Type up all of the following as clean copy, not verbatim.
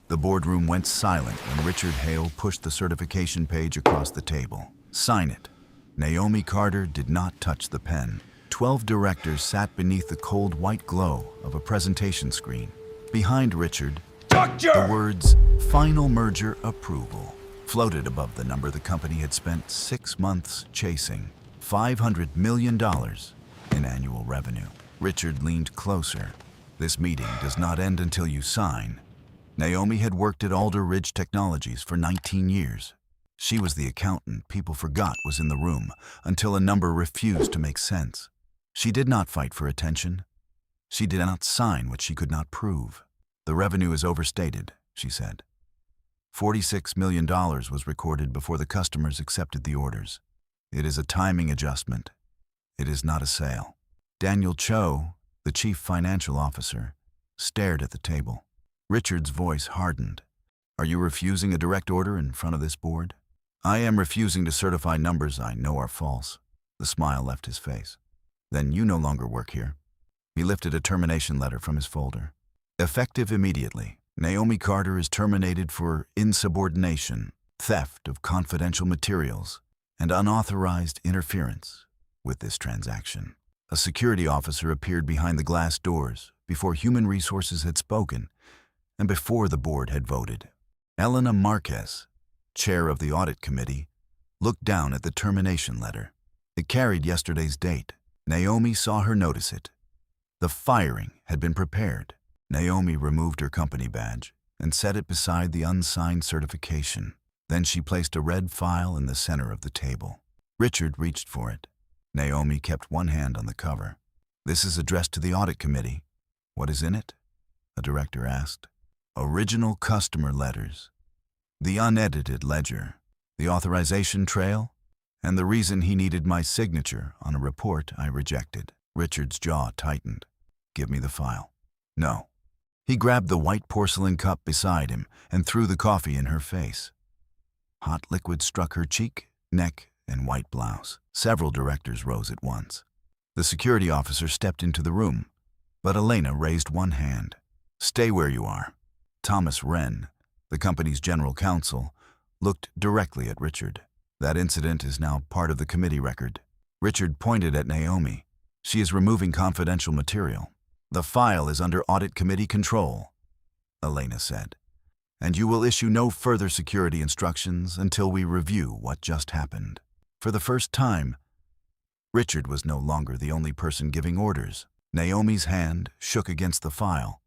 The boardroom went silent when Richard Hale pushed the certification page across the table. Sign it. Naomi Carter did not touch the pen. 12 directors sat beneath the cold white glow of a presentation screen. Behind Richard, the words "Final Merger Approval" floated above the number the company had spent 6 months chasing. $500 million in annual revenue. Richard leaned closer. This meeting does not end until you sign. Naomi had worked at Alder Ridge Technologies for 19 years. She was the accountant people forgot was in the room until a number refused to make sense. She did not fight for attention. She did not sign what she could not prove. The revenue is overstated, she said. $46 million was recorded before the customers accepted the orders. It is a timing adjustment. It is not a sale. Daniel Cho, the chief financial officer, stared at the table. Richard's voice hardened. Are you refusing a direct order in front of this board? I am refusing to certify numbers I know are false. The smile left his face. Then you no longer work here. He lifted a termination letter from his folder. Effective immediately, Naomi Carter is terminated for insubordination, theft of confidential materials, and unauthorized interference with this transaction. A security officer appeared behind the glass doors before Human Resources had spoken and before the board had voted. Elena Marquez, chair of the audit committee, looked down at the termination letter. It carried yesterday's date. Naomi saw her notice it. The firing had been prepared. Naomi removed her company badge and set it beside the unsigned certification. Then she placed a red file in the center of the table. Richard reached for it. Naomi kept one hand on the cover. This is addressed to the audit committee. What is in it? A director asked. Original customer letters, the unedited ledger, the authorization trail, and the reason he needed my signature on a report I rejected. Richard's jaw tightened. Give me the file. No. He grabbed the white porcelain cup beside him and threw the coffee in her face. Hot liquid struck her cheek, neck, and white blouse. Several directors rose at once. The security officer stepped into the room, but Elena raised one hand. Stay where you are. Thomas Wren, the company's general counsel, looked directly at Richard. That incident is now part of the committee record. Richard pointed at Naomi. She is removing confidential material. The file is under audit committee control, Elena said, and you will issue no further security instructions until we review what just happened. For the first time, Richard was no longer the only person giving orders. Naomi's hand shook against the file.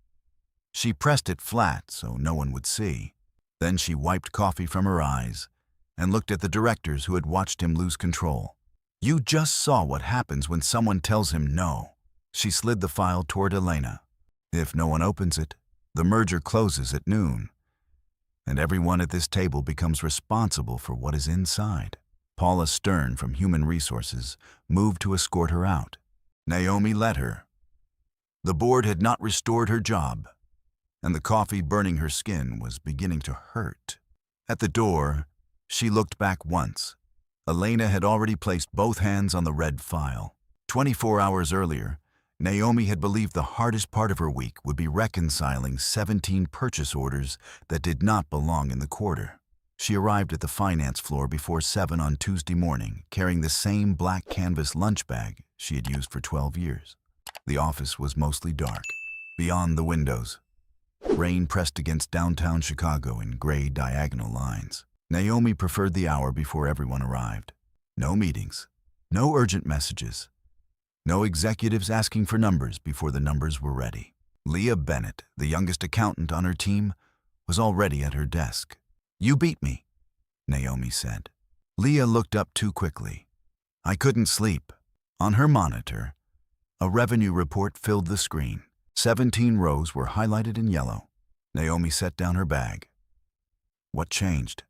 She pressed it flat so no one would see. Then she wiped coffee from her eyes and looked at the directors who had watched him lose control. You just saw what happens when someone tells him no. She slid the file toward Elena. If no one opens it, the merger closes at noon, and everyone at this table becomes responsible for what is inside. Paula Stern from Human Resources moved to escort her out. Naomi let her. The board had not restored her job, and the coffee burning her skin was beginning to hurt. At the door, she looked back once. Elena had already placed both hands on the red file. 24 hours earlier, Naomi had believed the hardest part of her week would be reconciling 17 purchase orders that did not belong in the quarter. She arrived at the finance floor before 7 on Tuesday morning, carrying the same black canvas lunch bag she had used for 12 years. The office was mostly dark. Beyond the windows, rain pressed against downtown Chicago in gray diagonal lines. Naomi preferred the hour before everyone arrived. No meetings, no urgent messages, no executives asking for numbers before the numbers were ready. Leah Bennett, the youngest accountant on her team, was already at her desk. You beat me, Naomi said. Leah looked up too quickly. I couldn't sleep. On her monitor, a revenue report filled the screen. 17 rows were highlighted in yellow. Naomi set down her bag. What changed?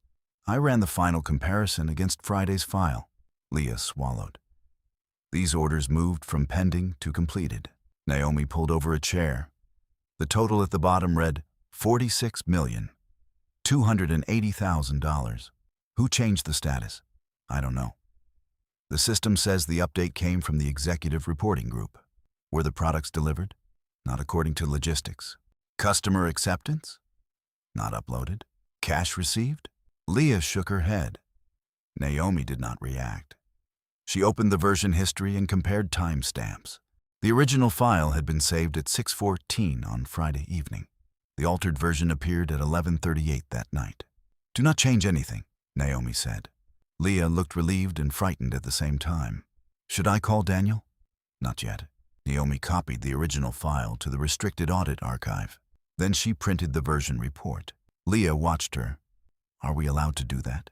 I ran the final comparison against Friday's file. Leah swallowed. These orders moved from pending to completed. Naomi pulled over a chair. The total at the bottom read $46,280,000. Who changed the status? I don't know. The system says the update came from the executive reporting group. Were the products delivered? Not according to logistics. Customer acceptance? Not uploaded. Cash received? Leah shook her head. Naomi did not react. She opened the version history and compared timestamps. The original file had been saved at 6:14 on Friday evening. The altered version appeared at 11:38 that night. Do not change anything, Naomi said. Leah looked relieved and frightened at the same time. Should I call Daniel? Not yet. Naomi copied the original file to the restricted audit archive. Then she printed the version report. Leah watched her. Are we allowed to do that?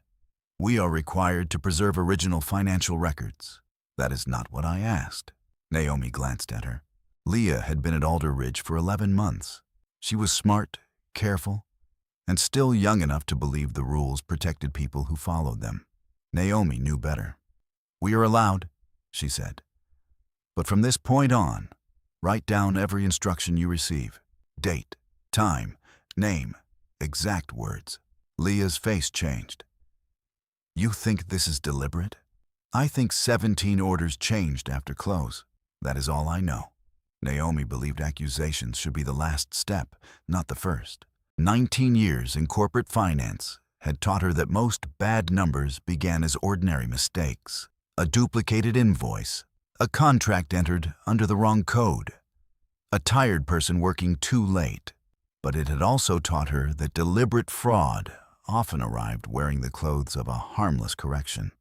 We are required to preserve original financial records. That is not what I asked. Naomi glanced at her. Leah had been at Alder Ridge for 11 months. She was smart, careful, and still young enough to believe the rules protected people who followed them. Naomi knew better. We are allowed, she said. But from this point on, write down every instruction you receive. Date, time, name, exact words. Leah's face changed. You think this is deliberate? I think 17 orders changed after close. That is all I know. Naomi believed accusations should be the last step, not the first. 19 years in corporate finance had taught her that most bad numbers began as ordinary mistakes. A duplicated invoice, a contract entered under the wrong code, a tired person working too late. But it had also taught her that deliberate fraud often arrived wearing the clothes of a harmless correction.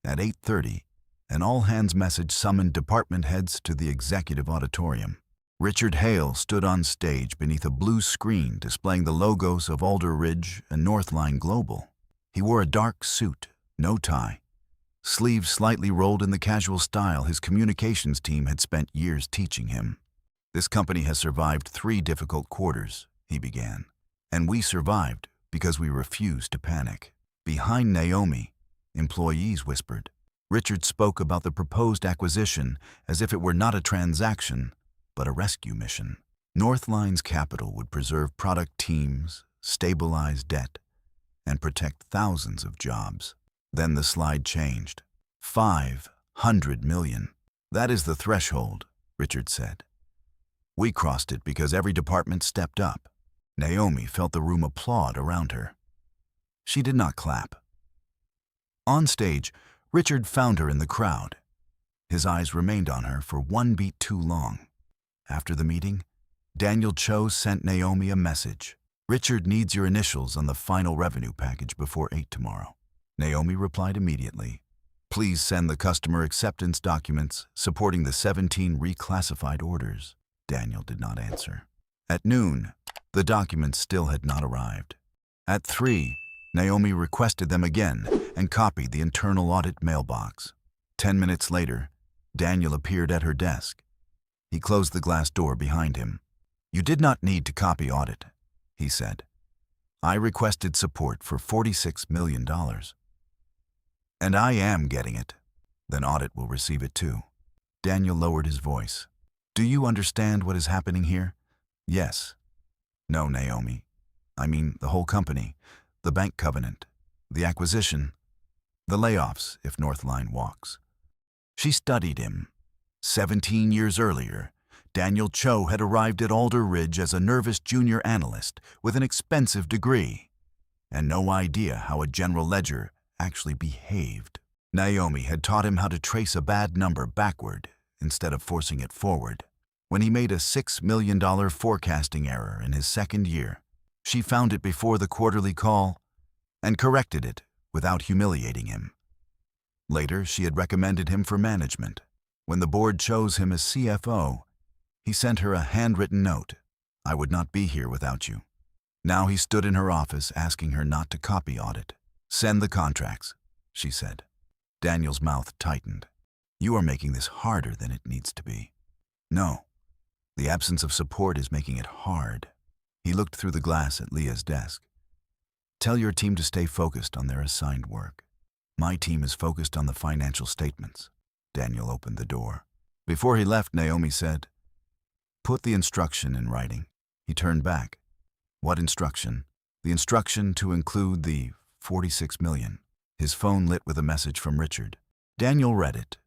At 8:30, an all-hands message summoned department heads to the executive auditorium. Richard Hale stood on stage beneath a blue screen displaying the logos of Alder Ridge and Northline Global. He wore a dark suit, no tie, sleeves slightly rolled in the casual style his communications team had spent years teaching him. This company has survived 3 difficult quarters, he began, and we survived because we refused to panic. Behind Naomi, employees whispered. Richard spoke about the proposed acquisition as if it were not a transaction, but a rescue mission. Northline's capital would preserve product teams, stabilize debt, and protect thousands of jobs. Then the slide changed. 500 million. That is the threshold, Richard said. We crossed it because every department stepped up. Naomi felt the room applaud around her. She did not clap. On stage, Richard found her in the crowd. His eyes remained on her for 1 beat too long. After the meeting, Daniel Cho sent Naomi a message. Richard needs your initials on the final revenue package before 8 tomorrow. Naomi replied immediately. Please send the customer acceptance documents supporting the 17 reclassified orders. Daniel did not answer. At noon, the documents still had not arrived. At 3, Naomi requested them again and copied the internal audit mailbox. 10 minutes later, Daniel appeared at her desk. He closed the glass door behind him. You did not need to copy audit, he said. I requested support for $46 million. And I am getting it. Then audit will receive it too. Daniel lowered his voice. Do you understand what is happening here? Yes. No, Naomi. I mean the whole company, the bank covenant, the acquisition, the layoffs if Northline walks. She studied him. 17 years earlier, Daniel Cho had arrived at Alder Ridge as a nervous junior analyst with an expensive degree, and no idea how a general ledger actually behaved. Naomi had taught him how to trace a bad number backward instead of forcing it forward. When he made a $6 million forecasting error in his second year, she found it before the quarterly call and corrected it without humiliating him. Later, she had recommended him for management. When the board chose him as CFO, he sent her a handwritten note. I would not be here without you. Now he stood in her office asking her not to copy audit. Send the contracts, she said. Daniel's mouth tightened. You are making this harder than it needs to be. No, the absence of support is making it hard. He looked through the glass at Leah's desk. Tell your team to stay focused on their assigned work. My team is focused on the financial statements. Daniel opened the door. Before he left, Naomi said, Put the instruction in writing. He turned back. What instruction? The instruction to include the 46 million. His phone lit with a message from Richard. Daniel read it,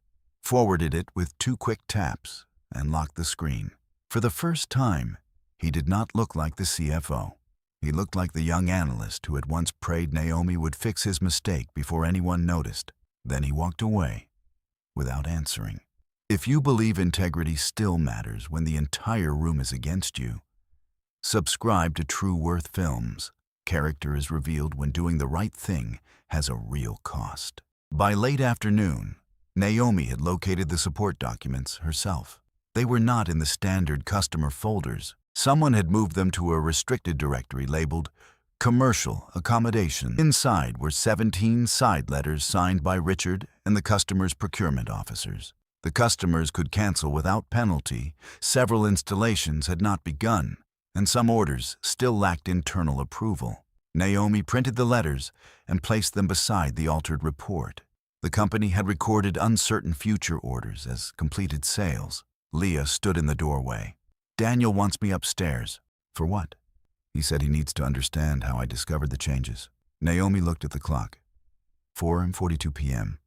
forwarded it with 2 quick taps, and locked the screen. For the first time, he did not look like the CFO. He looked like the young analyst who had once prayed Naomi would fix his mistake before anyone noticed. Then he walked away, without answering. If you believe integrity still matters when the entire room is against you, subscribe to True Worth Films. Character is revealed when doing the right thing has a real cost. By late afternoon, Naomi had located the support documents herself. They were not in the standard customer folders. Someone had moved them to a restricted directory labeled Commercial Accommodation. Inside were 17 side letters signed by Richard and the customer's procurement officers. The customers could cancel without penalty. Several installations had not begun, and some orders still lacked internal approval. Naomi printed the letters and placed them beside the altered report. The company had recorded uncertain future orders as completed sales. Leah stood in the doorway. "Daniel wants me upstairs." "For what?" "He said he needs to understand how I discovered the changes." Naomi looked at the clock. 4:42 p.m.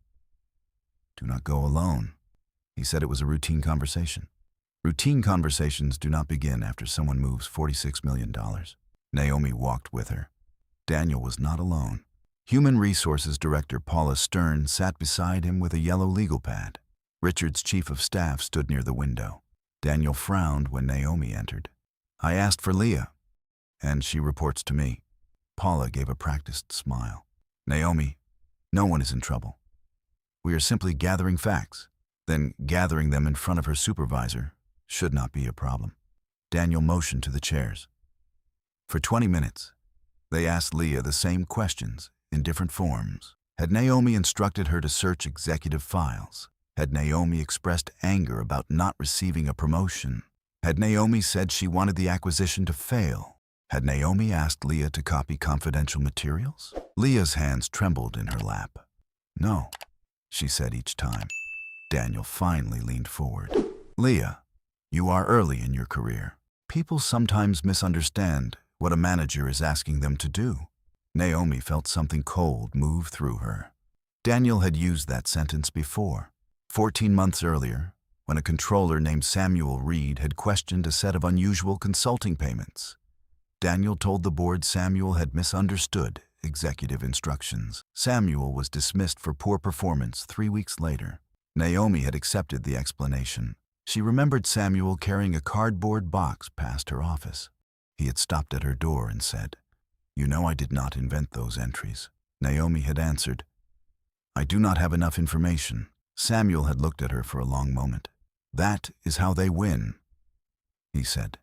"Do not go alone." He said it was a routine conversation. Routine conversations do not begin after someone moves $46 million. Naomi walked with her. Daniel was not alone. Human Resources Director Paula Stern sat beside him with a yellow legal pad. Richard's chief of staff stood near the window. Daniel frowned when Naomi entered. "I asked for Leah, and she reports to me." Paula gave a practiced smile. "Naomi, no one is in trouble. We are simply gathering facts. Then gathering them in front of her supervisor should not be a problem." Daniel motioned to the chairs. For 20 minutes, they asked Leah the same questions in different forms. Had Naomi instructed her to search executive files? Had Naomi expressed anger about not receiving a promotion? Had Naomi said she wanted the acquisition to fail? Had Naomi asked Leah to copy confidential materials? Leah's hands trembled in her lap. "No," she said each time. Daniel finally leaned forward. "Leah, you are early in your career. People sometimes misunderstand what a manager is asking them to do." Naomi felt something cold move through her. Daniel had used that sentence before. 14 months earlier, when a controller named Samuel Reed had questioned a set of unusual consulting payments. Daniel told the board Samuel had misunderstood executive instructions. Samuel was dismissed for poor performance 3 weeks later. Naomi had accepted the explanation. She remembered Samuel carrying a cardboard box past her office. He had stopped at her door and said, "You know I did not invent those entries." Naomi had answered, "I do not have enough information." Samuel had looked at her for a long moment. "That is how they win," he said.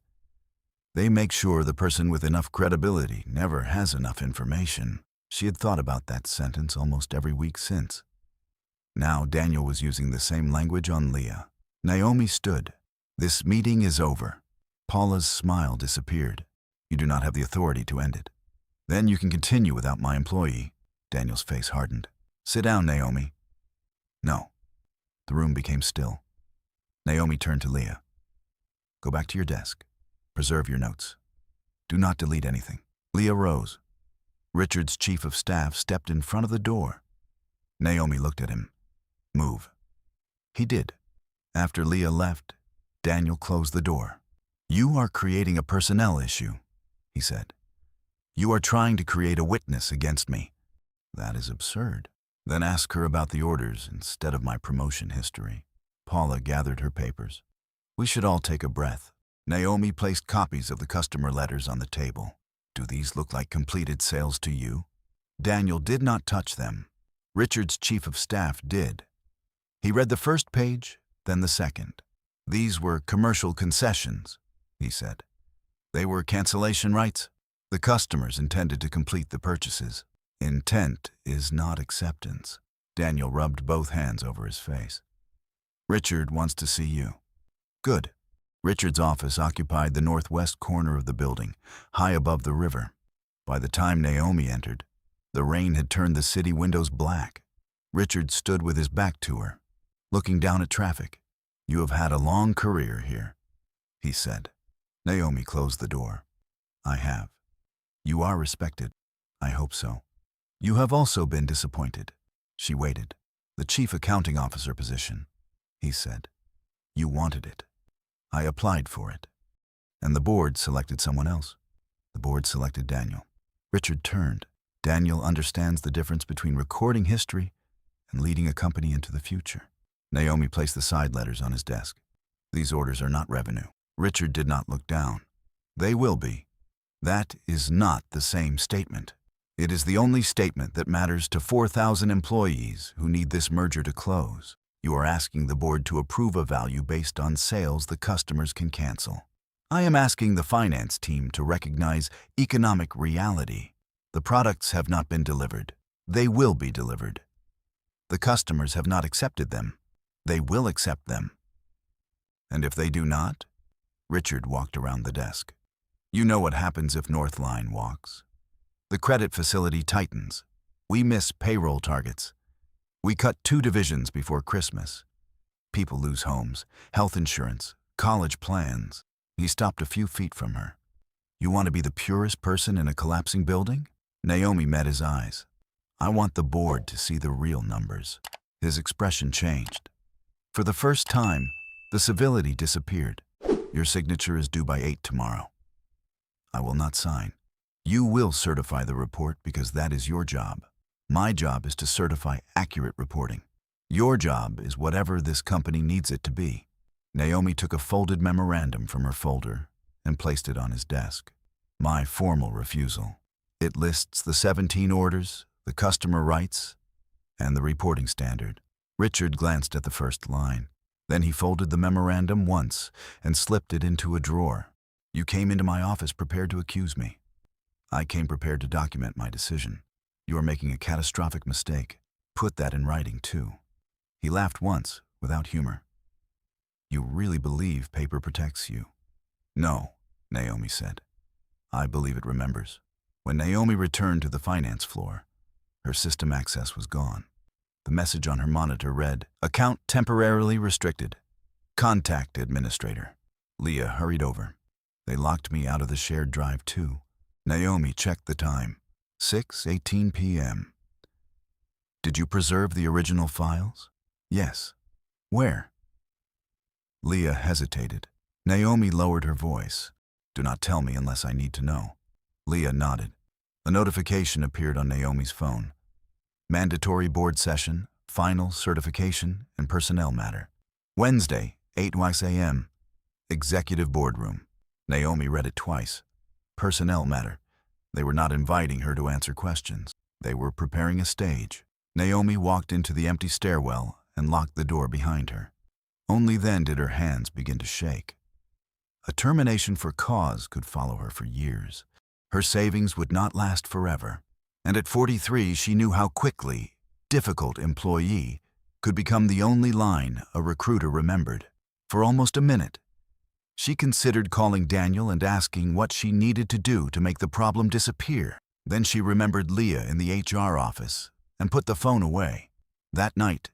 "They make sure the person with enough credibility never has enough information." She had thought about that sentence almost every week since. Now Daniel was using the same language on Leah. Naomi stood. "This meeting is over." Paula's smile disappeared. "You do not have the authority to end it." "Then you can continue without my employee." Daniel's face hardened. "Sit down, Naomi." "No." The room became still. Naomi turned to Leah. "Go back to your desk. Preserve your notes. Do not delete anything." Leah rose. Richard's chief of staff stepped in front of the door. Naomi looked at him. "Move." He did. After Leah left, Daniel closed the door. "You are creating a personnel issue," he said. "You are trying to create a witness against me." "That is absurd." "Then ask her about the orders instead of my promotion history." Paula gathered her papers. "We should all take a breath." Naomi placed copies of the customer letters on the table. "Do these look like completed sales to you?" Daniel did not touch them. Richard's chief of staff did. He read the first page, then the second. "These were commercial concessions," he said. "They were cancellation rights. The customers intended to complete the purchases. Intent is not acceptance." Daniel rubbed both hands over his face. "Richard wants to see you." "Good." Richard's office occupied the northwest corner of the building, high above the river. By the time Naomi entered, the rain had turned the city windows black. Richard stood with his back to her, looking down at traffic. "You have had a long career here," he said. Naomi closed the door. "I have. You are respected. I hope so. You have also been disappointed." She waited. "The chief accounting officer position," he said. "You wanted it. I applied for it. And the board selected someone else." The board selected Daniel. Richard turned. Daniel understands the difference between recording history and leading a company into the future. Naomi placed the side letters on his desk. These orders are not revenue. Richard did not look down. They will be. That is not the same statement. It is the only statement that matters to 4,000 employees who need this merger to close. You are asking the board to approve a value based on sales the customers can cancel. I am asking the finance team to recognize economic reality. The products have not been delivered. They will be delivered. The customers have not accepted them. They will accept them. And if they do not? Richard walked around the desk. You know what happens if Northline walks. The credit facility tightens. We miss payroll targets. We cut 2 divisions before Christmas. People lose homes, health insurance, college plans. He stopped a few feet from her. You want to be the purest person in a collapsing building? Naomi met his eyes. I want the board to see the real numbers. His expression changed. For the first time, the civility disappeared. Your signature is due by 8 tomorrow. I will not sign. You will certify the report because that is your job. My job is to certify accurate reporting. Your job is whatever this company needs it to be. Naomi took a folded memorandum from her folder and placed it on his desk. My formal refusal. It lists the 17 orders, the customer rights, and the reporting standard. Richard glanced at the first line. Then he folded the memorandum once and slipped it into a drawer. You came into my office prepared to accuse me. I came prepared to document my decision. You are making a catastrophic mistake. Put that in writing, too. He laughed once, without humor. You really believe paper protects you? No, Naomi said. I believe it remembers. When Naomi returned to the finance floor, her system access was gone. The message on her monitor read, Account temporarily restricted. Contact administrator. Leah hurried over. They locked me out of the shared drive, too. Naomi checked the time. 6:18 p.m. Did you preserve the original files? Yes. Where? Leah hesitated. Naomi lowered her voice. Do not tell me unless I need to know. Leah nodded. A notification appeared on Naomi's phone. Mandatory board session, final certification, and personnel matter. Wednesday, 8 a.m. Executive boardroom. Naomi read it twice. Personnel matter. They were not inviting her to answer questions. They were preparing a stage. Naomi walked into the empty stairwell and locked the door behind her. Only then did her hands begin to shake. A termination for cause could follow her for years. Her savings would not last forever. And at 43, she knew how quickly difficult employee could become the only line a recruiter remembered. For almost a minute, she considered calling Daniel and asking what she needed to do to make the problem disappear. Then she remembered Leah in the HR office and put the phone away. That night,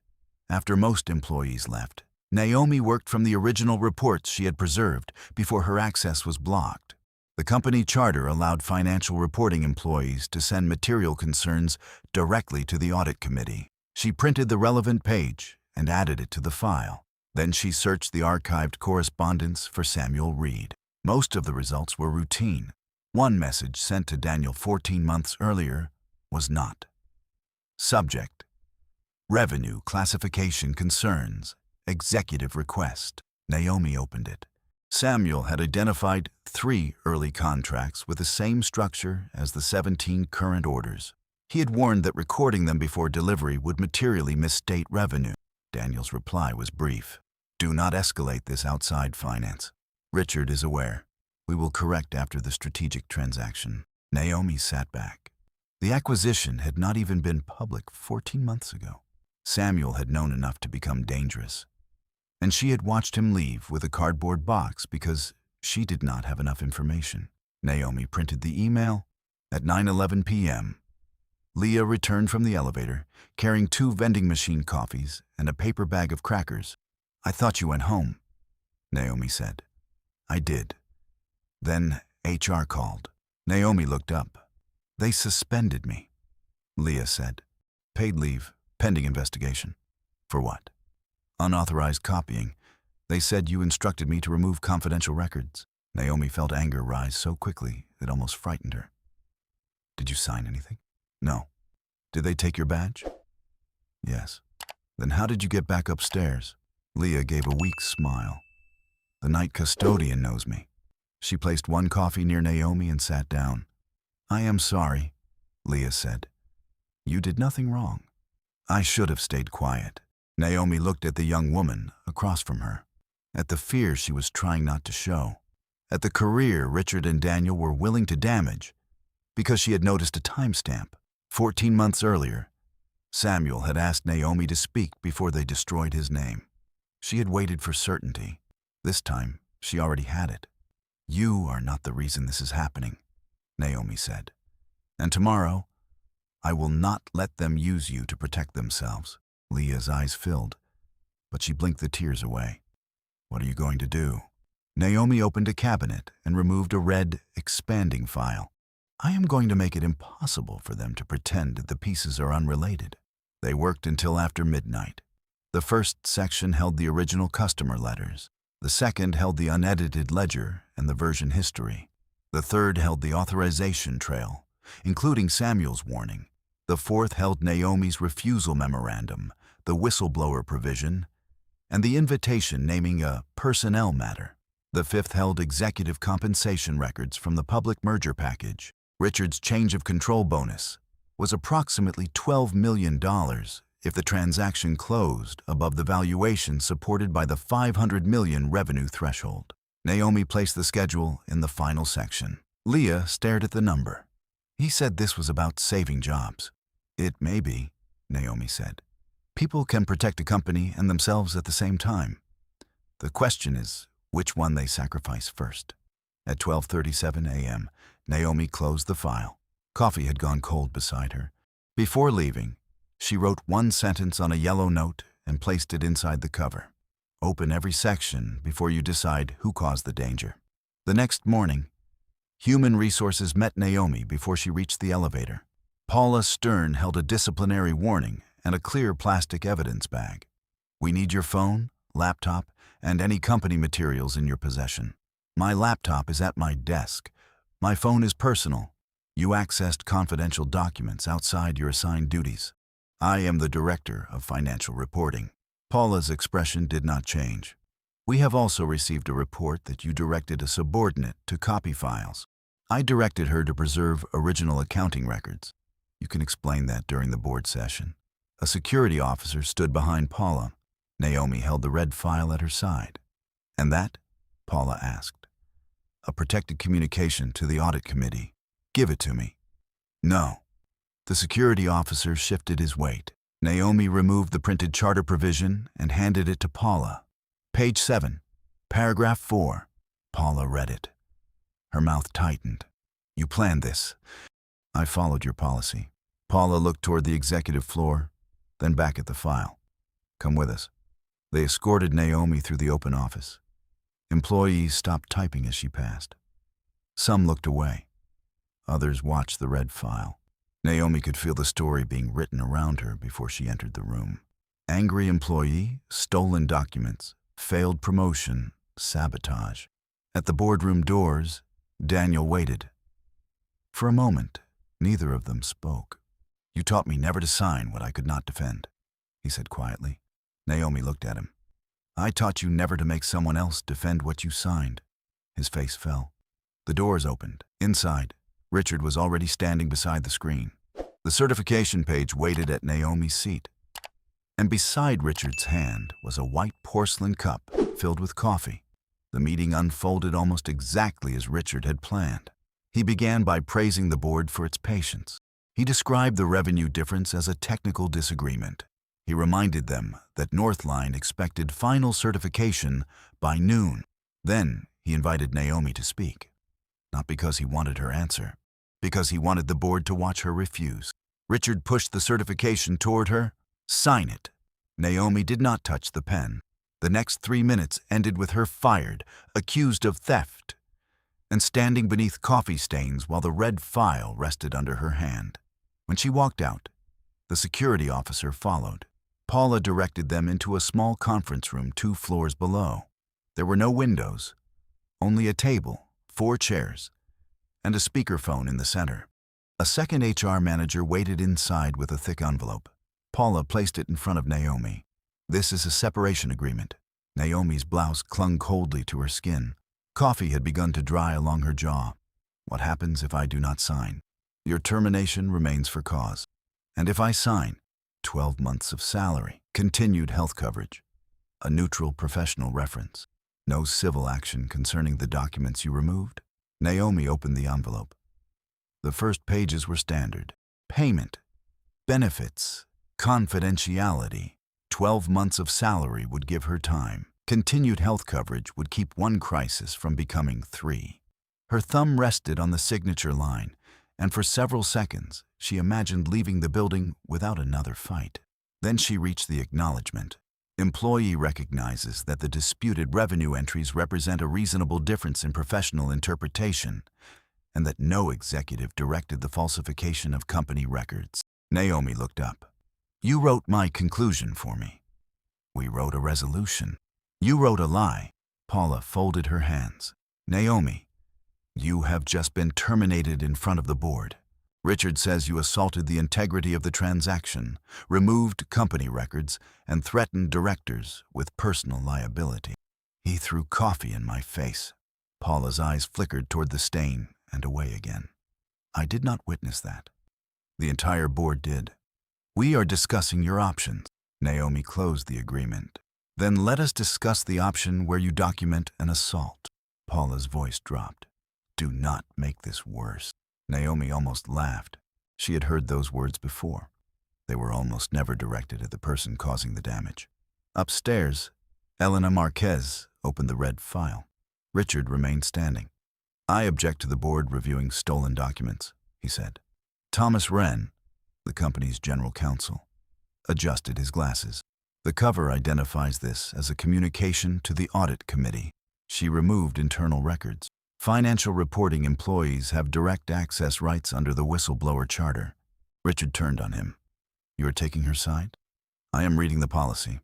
after most employees left, Naomi worked from the original reports she had preserved before her access was blocked. The company charter allowed financial reporting employees to send material concerns directly to the audit committee. She printed the relevant page and added it to the file. Then she searched the archived correspondence for Samuel Reed. Most of the results were routine. One message sent to Daniel 14 months earlier was not. Subject: Revenue Classification Concerns. Executive Request. Naomi opened it. Samuel had identified 3 early contracts with the same structure as the 17 current orders. He had warned that recording them before delivery would materially misstate revenue. Daniel's reply was brief. Do not escalate this outside finance. Richard is aware. We will correct after the strategic transaction. Naomi sat back. The acquisition had not even been public 14 months ago. Samuel had known enough to become dangerous. And she had watched him leave with a cardboard box because she did not have enough information. Naomi printed the email. At 9:11 p.m., Leah returned from the elevator, carrying 2 vending machine coffees and a paper bag of crackers. I thought you went home, Naomi said. I did. Then HR called. Naomi looked up. They suspended me, Leah said. Paid leave, pending investigation. For what? Unauthorized copying. They said you instructed me to remove confidential records. Naomi felt anger rise so quickly it almost frightened her. Did you sign anything? No. Did they take your badge? Yes. Then how did you get back upstairs? Leah gave a weak smile. The night custodian knows me. She placed one coffee near Naomi and sat down. I am sorry, Leah said. You did nothing wrong. I should have stayed quiet. Naomi looked at the young woman across from her, at the fear she was trying not to show, at the career Richard and Daniel were willing to damage because she had noticed a timestamp. 14 months earlier, Samuel had asked Naomi to speak before they destroyed his name. She had waited for certainty. This time, she already had it. You are not the reason this is happening, Naomi said. And tomorrow, I will not let them use you to protect themselves. Leah's eyes filled, but she blinked the tears away. What are you going to do? Naomi opened a cabinet and removed a red, expanding file. I am going to make it impossible for them to pretend that the pieces are unrelated. They worked until after midnight. The first section held the original customer letters. The second held the unedited ledger and the version history. The third held the authorization trail, including Samuel's warning. The fourth held Naomi's refusal memorandum, the whistleblower provision, and the invitation naming a personnel matter. The fifth held executive compensation records from the public merger package. Richard's change of control bonus was approximately $12 million if the transaction closed above the valuation supported by the $500 million revenue threshold. Naomi placed the schedule in the final section. Leah stared at the number. He said this was about saving jobs. It may be, Naomi said. People can protect a company and themselves at the same time. The question is which one they sacrifice first. At 12:37 a.m., Naomi closed the file. Coffee had gone cold beside her. Before leaving, she wrote one sentence on a yellow note and placed it inside the cover. Open every section before you decide who caused the danger. The next morning, Human Resources met Naomi before she reached the elevator. Paula Stern held a disciplinary warning and a clear plastic evidence bag. We need your phone, laptop, and any company materials in your possession. My laptop is at my desk. My phone is personal. You accessed confidential documents outside your assigned duties. I am the Director of Financial Reporting. Paula's expression did not change. We have also received a report that you directed a subordinate to copy files. I directed her to preserve original accounting records. You can explain that during the board session. A security officer stood behind Paula. Naomi held the red file at her side. And that? Paula asked. A protected communication to the audit committee. Give it to me. No. The security officer shifted his weight. Naomi removed the printed charter provision and handed it to Paula. Page 7, paragraph 4. Paula read it. Her mouth tightened. You planned this. I followed your policy. Paula looked toward the executive floor, then back at the file. Come with us. They escorted Naomi through the open office. Employees stopped typing as she passed. Some looked away. Others watched the red file. Naomi could feel the story being written around her before she entered the room. Angry employee, stolen documents, failed promotion, sabotage. At the boardroom doors, Daniel waited. For a moment, neither of them spoke. You taught me never to sign what I could not defend, he said quietly. Naomi looked at him. I taught you never to make someone else defend what you signed. His face fell. The doors opened. Inside, Richard was already standing beside the screen. The certification page waited at Naomi's seat. And beside Richard's hand was a white porcelain cup filled with coffee. The meeting unfolded almost exactly as Richard had planned. He began by praising the board for its patience. He described the revenue difference as a technical disagreement. He reminded them that Northline expected final certification by noon. Then he invited Naomi to speak. Not because he wanted her answer, because he wanted the board to watch her refuse. Richard pushed the certification toward her. Sign it. Naomi did not touch the pen. The next 3 minutes ended with her fired, accused of theft, and standing beneath coffee stains while the red file rested under her hand. When she walked out, the security officer followed. Paula directed them into a small conference room 2 floors below. There were no windows, Only a table, 4 chairs, and a speakerphone in the center. A second HR manager waited inside with a thick envelope. Paula placed it in front of Naomi. This is a separation agreement. Naomi's blouse clung coldly to her skin. Coffee had begun to dry along her jaw. What happens if I do not sign? Your termination remains for cause. And if I sign, 12 months of salary, continued health coverage, a neutral professional reference, no civil action concerning the documents you removed. Naomi opened the envelope. The first pages were standard. Payment, benefits, confidentiality. 12 months of salary would give her time. Continued health coverage would keep 1 crisis from becoming 3. Her thumb rested on the signature line, and for several seconds, she imagined leaving the building without another fight. Then she reached the acknowledgement. Employee recognizes that the disputed revenue entries represent a reasonable difference in professional interpretation, and that no executive directed the falsification of company records. Naomi looked up. You wrote my conclusion for me. We wrote a resolution. You wrote a lie. Paula folded her hands. Naomi, you have just been terminated in front of the board. Richard says you assaulted the integrity of the transaction, removed company records, and threatened directors with personal liability. He threw coffee in my face. Paula's eyes flickered toward the stain and away again. I did not witness that. The entire board did. We are discussing your options. Naomi closed the agreement. Then let us discuss the option where you document an assault. Paula's voice dropped. Do not make this worse. Naomi almost laughed. She had heard those words before. They were almost never directed at the person causing the damage. Upstairs, Elena Marquez opened the red file. Richard remained standing. I object to the board reviewing stolen documents, he said. Thomas Wren, the company's general counsel, adjusted his glasses. The cover identifies this as a communication to the audit committee. She removed internal records. Financial reporting employees have direct access rights under the whistleblower charter. Richard turned on him. You are taking her side? I am reading the policy.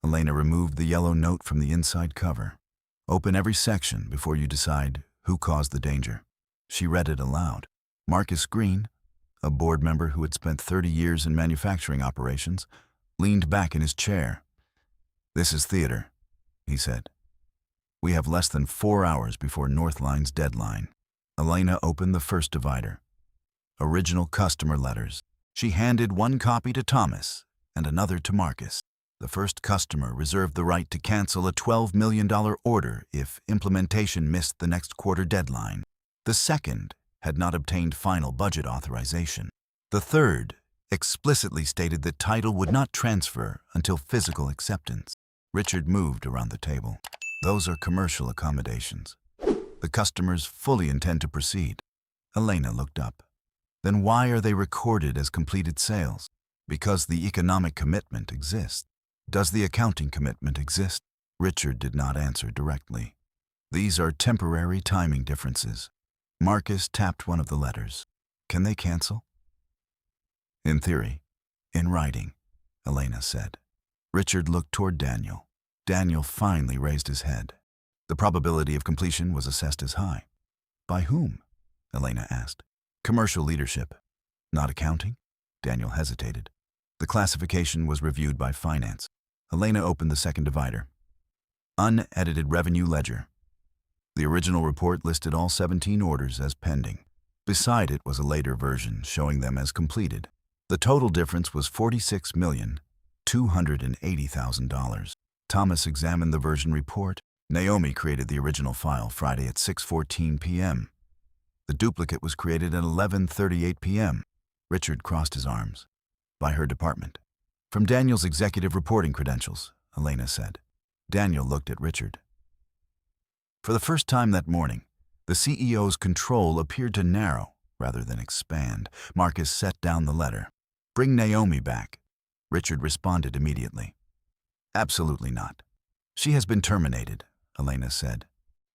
Elena removed the yellow note from the inside cover. Open every section before you decide who caused the danger. She read it aloud. Marcus Green, a board member who had spent 30 years in manufacturing operations, leaned back in his chair. This is theater, he said. We have less than 4 hours before Northline's deadline. Elena opened the first divider. Original customer letters. She handed 1 copy to Thomas and another to Marcus. The first customer reserved the right to cancel a $12 million order if implementation missed the next quarter deadline. The second had not obtained final budget authorization. The third explicitly stated that title would not transfer until physical acceptance. Richard moved around the table. Those are commercial accommodations. The customers fully intend to proceed. Elena looked up. Then why are they recorded as completed sales? Because the economic commitment exists. Does the accounting commitment exist? Richard did not answer directly. These are temporary timing differences. Marcus tapped one of the letters. Can they cancel? In theory. In writing, Elena said. Richard looked toward Daniel. Daniel finally raised his head. The probability of completion was assessed as high. By whom? Elena asked. Commercial leadership. Not accounting? Daniel hesitated. The classification was reviewed by finance. Elena opened the second divider. Unedited revenue ledger. The original report listed all 17 orders as pending. Beside it was a later version showing them as completed. The total difference was $46,280,000. Thomas examined the version report. Naomi created the original file Friday at 6:14 p.m. The duplicate was created at 11:38 p.m. Richard crossed his arms. By her department. From Daniel's executive reporting credentials, Elena said. Daniel looked at Richard. For the first time that morning, the CEO's control appeared to narrow rather than expand. Marcus set down the letter. Bring Naomi back. Richard responded immediately. Absolutely not. She has been terminated, Elena said.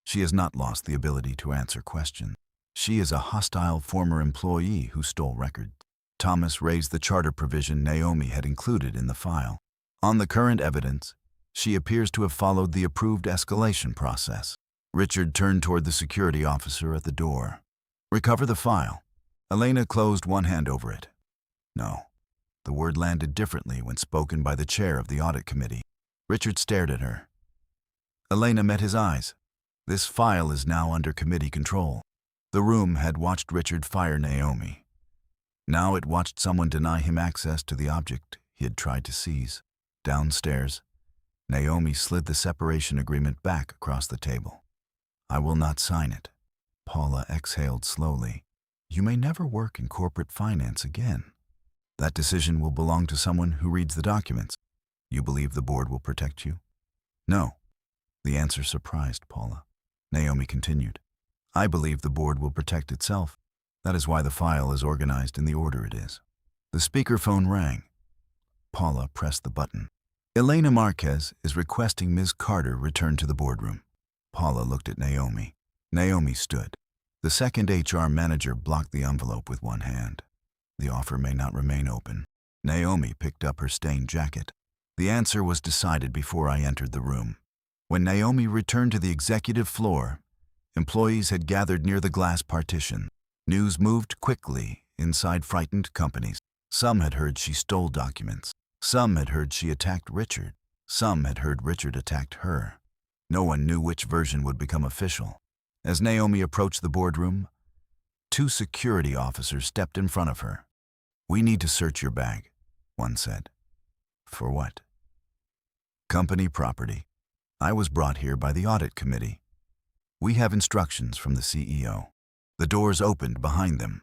She has not lost the ability to answer questions. She is a hostile former employee who stole records. Thomas raised the charter provision Naomi had included in the file. On the current evidence, she appears to have followed the approved escalation process. Richard turned toward the security officer at the door. Recover the file. Elena closed one hand over it. No. The word landed differently when spoken by the chair of the audit committee. Richard stared at her. Elena met his eyes. This file is now under committee control. The room had watched Richard fire Naomi. Now it watched someone deny him access to the object he had tried to seize. Downstairs, Naomi slid the separation agreement back across the table. I will not sign it. Paula exhaled slowly. You may never work in corporate finance again. That decision will belong to someone who reads the documents. You believe the board will protect you? No. The answer surprised Paula. Naomi continued. I believe the board will protect itself. That is why the file is organized in the order it is. The speakerphone rang. Paula pressed the button. Elena Marquez is requesting Ms. Carter return to the boardroom. Paula looked at Naomi. Naomi stood. The second HR manager blocked the envelope with one hand. The offer may not remain open. Naomi picked up her stained jacket. The answer was decided before I entered the room. When Naomi returned to the executive floor, employees had gathered near the glass partition. News moved quickly inside frightened companies. Some had heard she stole documents. Some had heard she attacked Richard. Some had heard Richard attacked her. No one knew which version would become official. As Naomi approached the boardroom, 2 security officers stepped in front of her. We need to search your bag, one said. For what? Company property. I was brought here by the audit committee. We have instructions from the CEO. The doors opened behind them.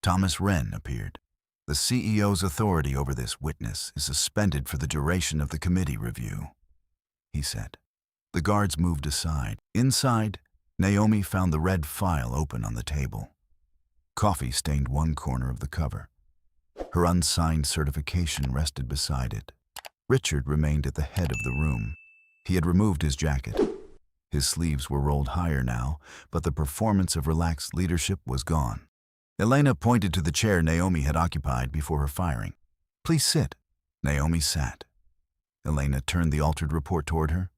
Thomas Wren appeared. The CEO's authority over this witness is suspended for the duration of the committee review, he said. The guards moved aside. Inside, Naomi found the red file open on the table. Coffee stained one corner of the cover. Her unsigned certification rested beside it. Richard remained at the head of the room. He had removed his jacket. His sleeves were rolled higher now, but the performance of relaxed leadership was gone. Elena pointed to the chair Naomi had occupied before her firing. Please sit. Naomi sat. Elena turned the altered report toward her.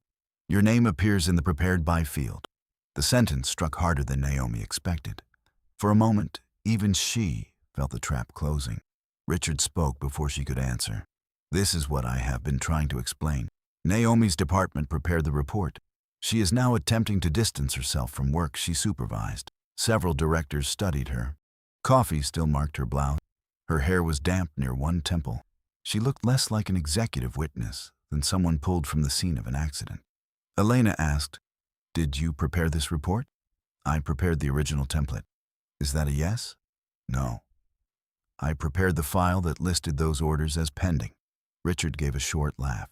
Your name appears in the prepared by field. The sentence struck harder than Naomi expected. For a moment, even she felt the trap closing. Richard spoke before she could answer. This is what I have been trying to explain. Naomi's department prepared the report. She is now attempting to distance herself from work she supervised. Several directors studied her. Coffee still marked her blouse. Her hair was damp near one temple. She looked less like an executive witness than someone pulled from the scene of an accident. Elena asked, Did you prepare this report? I prepared the original template. Is that a yes? No. I prepared the file that listed those orders as pending. Richard gave a short laugh.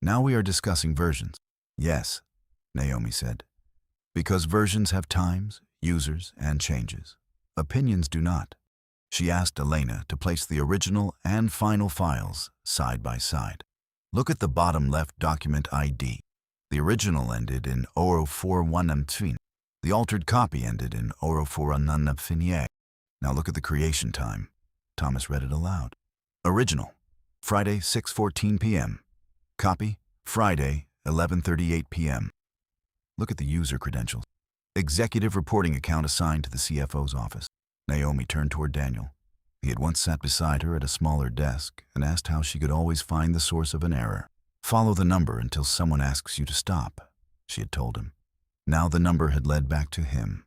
Now we are discussing versions. Yes, Naomi said. Because versions have times, users, and changes. Opinions do not. She asked Elena to place the original and final files side by side. Look at the bottom left document ID. The original ended in 041 The altered copy ended in 041 Now look at the creation time. Thomas read it aloud. Original, Friday 6:14 p.m. Copy, Friday 11:38 p.m. Look at the user credentials. Executive reporting account assigned to the CFO's office. Naomi turned toward Daniel. He had once sat beside her at a smaller desk and asked how she could always find the source of an error. Follow the number until someone asks you to stop, she had told him. Now the number had led back to him.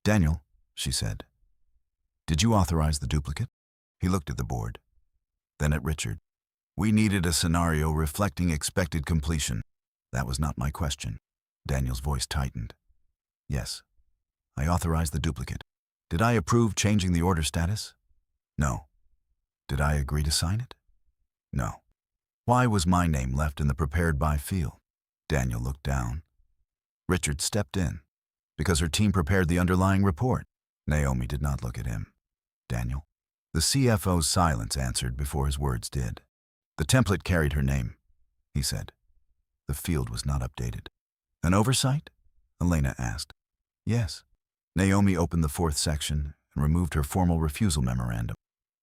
Daniel, she said, did you authorize the duplicate? He looked at the board, then at Richard. We needed a scenario reflecting expected completion. That was not my question. Daniel's voice tightened. Yes, I authorized the duplicate. Did I approve changing the order status? No. Did I agree to sign it? No. Why was my name left in the prepared by field? Daniel looked down. Richard stepped in. Because her team prepared the underlying report. Naomi did not look at him. Daniel. The CFO's silence answered before his words did. The template carried her name, he said. The field was not updated. An oversight? Elena asked. Yes. Naomi opened the 4th section and removed her formal refusal memorandum.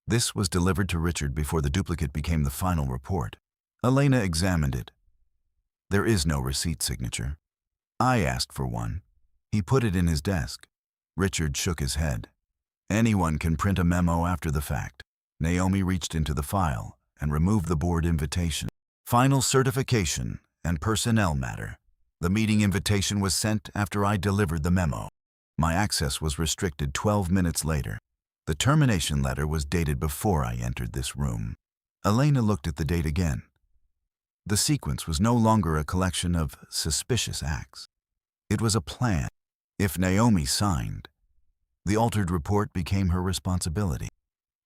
This was delivered to Richard before the duplicate became the final report. Elena examined it. There is no receipt signature. I asked for one, He put it in his desk. Richard shook his head. Anyone can print a memo after the fact. Naomi reached into the file and removed the board invitation. Final certification and personnel matter. The meeting invitation was sent after I delivered the memo. My access was restricted 12 minutes later. The termination letter was dated before I entered this room. Elena looked at the date again. The sequence was no longer a collection of suspicious acts. It was a plan. If Naomi signed, the altered report became her responsibility.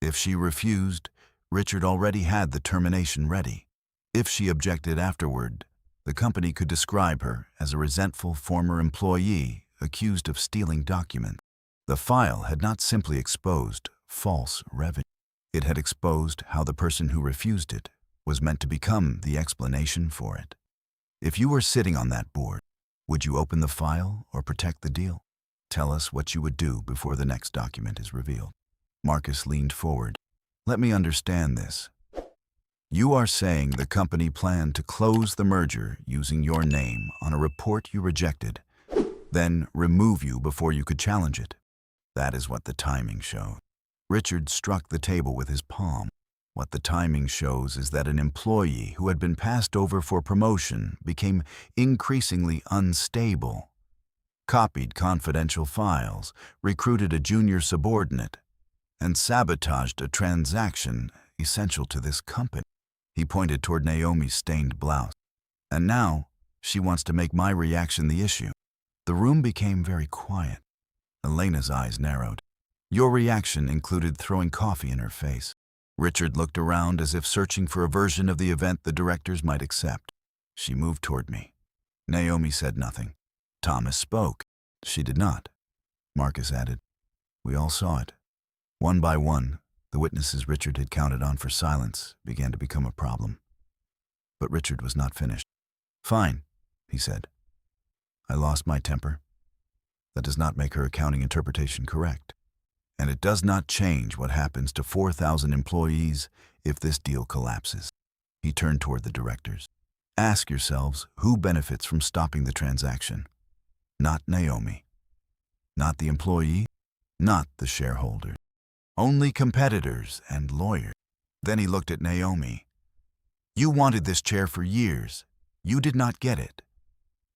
If she refused, Richard already had the termination ready. If she objected afterward, the company could describe her as a resentful former employee accused of stealing documents. The file had not simply exposed false revenue. It had exposed how the person who refused it was meant to become the explanation for it. If you were sitting on that board, would you open the file or protect the deal? Tell us what you would do before the next document is revealed. Marcus leaned forward. Let me understand this. You are saying the company planned to close the merger using your name on a report you rejected, then remove you before you could challenge it. That is what the timing showed. Richard struck the table with his palm. What the timing shows is that an employee who had been passed over for promotion became increasingly unstable, copied confidential files, recruited a junior subordinate, and sabotaged a transaction essential to this company. He pointed toward Naomi's stained blouse. And now, she wants to make my reaction the issue. The room became very quiet. Elena's eyes narrowed. Your reaction included throwing coffee in her face. Richard looked around as if searching for a version of the event the directors might accept. She moved toward me. Naomi said nothing. Thomas spoke. She did not. Marcus added. We all saw it. One by one, the witnesses Richard had counted on for silence began to become a problem. But Richard was not finished. Fine, he said. I lost my temper. That does not make her accounting interpretation correct. And it does not change what happens to 4,000 employees if this deal collapses. He turned toward the directors. Ask yourselves who benefits from stopping the transaction. Not Naomi. Not the employee. Not the shareholders. Only competitors and lawyers. Then he looked at Naomi. You wanted this chair for years. You did not get it.